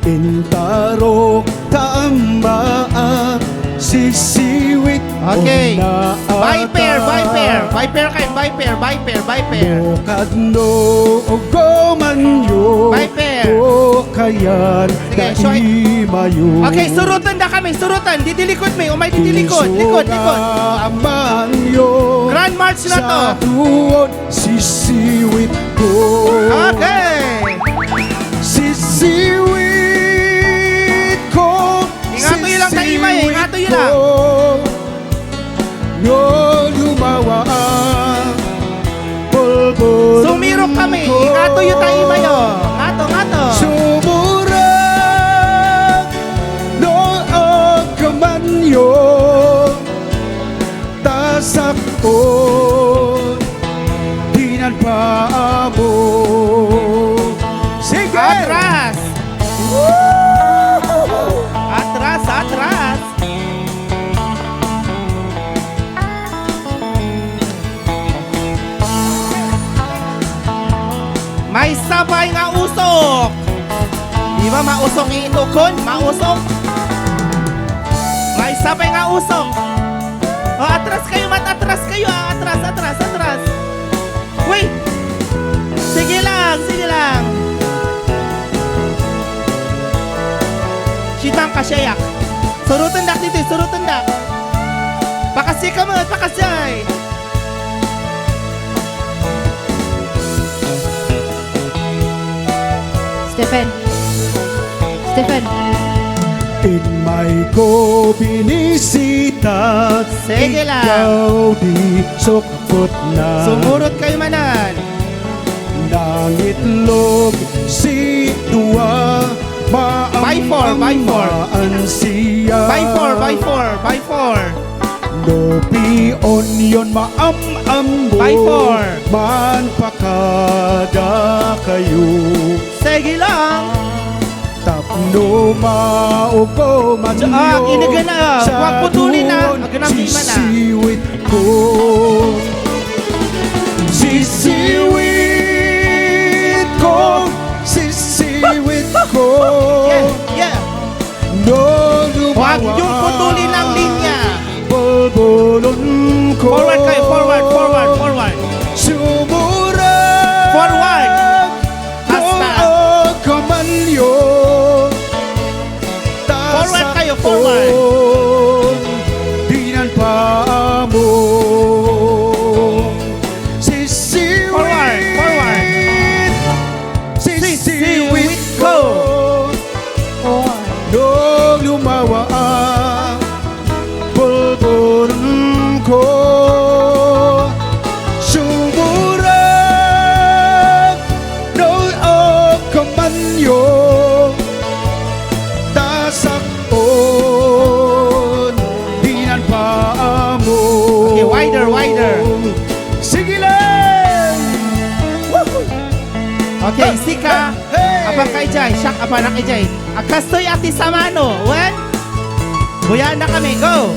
Intarok tama sisiwit. Okay. Viper kayo. Viper. Bukad no gomanyo. Viper. O kayan Sige, so mayo. Okay, surutan na kami. Surutan. Didilikod may. Umay didilikod. Likod. Grandmarch na to. Sa tuwod sisiwit ko. Okay. Sisiwit ko. Ingatoy lang tayo, Imay. Ingatoy lang. No lumawa. Polvo. Sumirok kami. Ingatoy yung tayo, Imay. Ngato. Sumurang no agkamanyo. Tasakon dinan paabo. Sige! Atras. Atras. May sabay nga usok. Di ba mausok yung Itogon? Mausok. May sabay nga usok. O, atras kayo. Atras. Wait. Sige lang. Shitang kasyayak. Surutan dak dito. Pakasya ka mo. Pakasya. Stephen. In my ko binisita. Sige lang. Ikaw di sukot na. Sumurot kayo manan. Nangitlog si Dua. By four. Ansiya. By four. Lopi onion maam-ambo. By four. Man pakada kayo. Sige lang. Tapno maupo manyo. Iniga na. Huwag putulin na. Maganang lima na. Sisiwit ko. Yeah. No Huwag lumawa. yung putulin ang linya. Bolbolon ko. Forward kayo. Forward. Sumura. Forward. Hasta. Kamanyo. Forward kayo. Forward. Dinan pa mo. Forward. Sisiwit ko. No lumawa. Bolbolon ko. Sumura. No kamanyo. Tasakon. Dinan pa mo. Okay, wider. Sige lang. Okay, sika. Abang kay Jai. Siyak abang na kay Jay. Akastoy ati samano. When? Buya na kami. Go.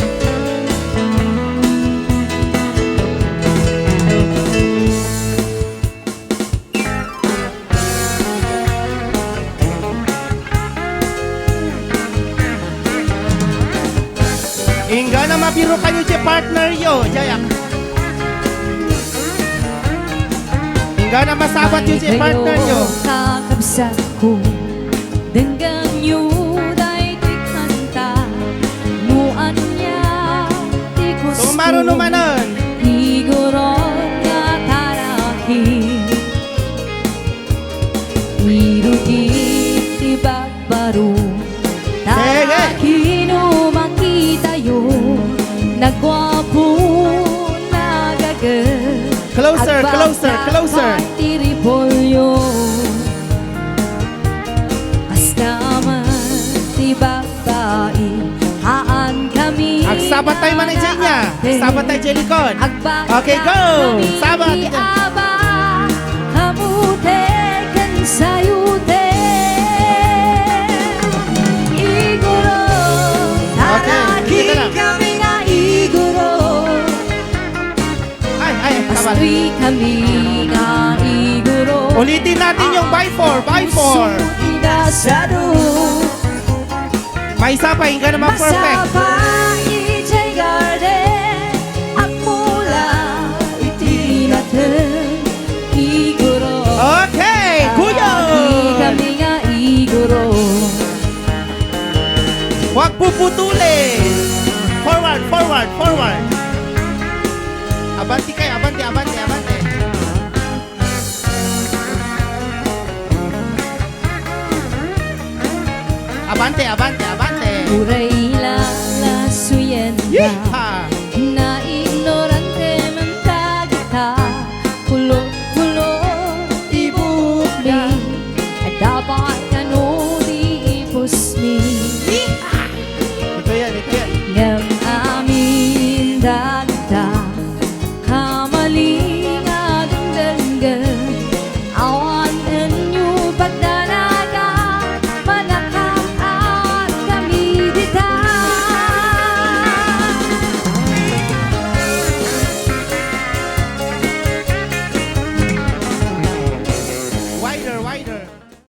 Ingga na mabiro kanyo si partner yo. Jayak. Ingga na masabat yo si partner yo. Kakabsat ko dengan yu day tikanta nuan niya tikus So maruno manon. Higuron nga taraki Irugi tibag baru Taraki no makita yo Nagwapo nagagal Closer. Tiripolyo Kastaman ti babae Haan kami Agsabat tayo manay niya. Sabat tayo dyan likod. Okay, go! Sabat. Aba Kamute kan sayute Iguro Taraki dito lang. kami nga iguro Ay, sabat. Astoy kami nga iguro Ulitin natin yung by four. Inasado isa pa, hindi ka naman perfect. Masaba 이제 garden 앞몰라 iti natin iguro. Okay, guyon! Kami nga iguro. Huwag puputulin. Forward, forward, forward. Abante kayo, abante, abante, abante. Abante, abante, abante. 우레일라 수옌다 Yeehaw!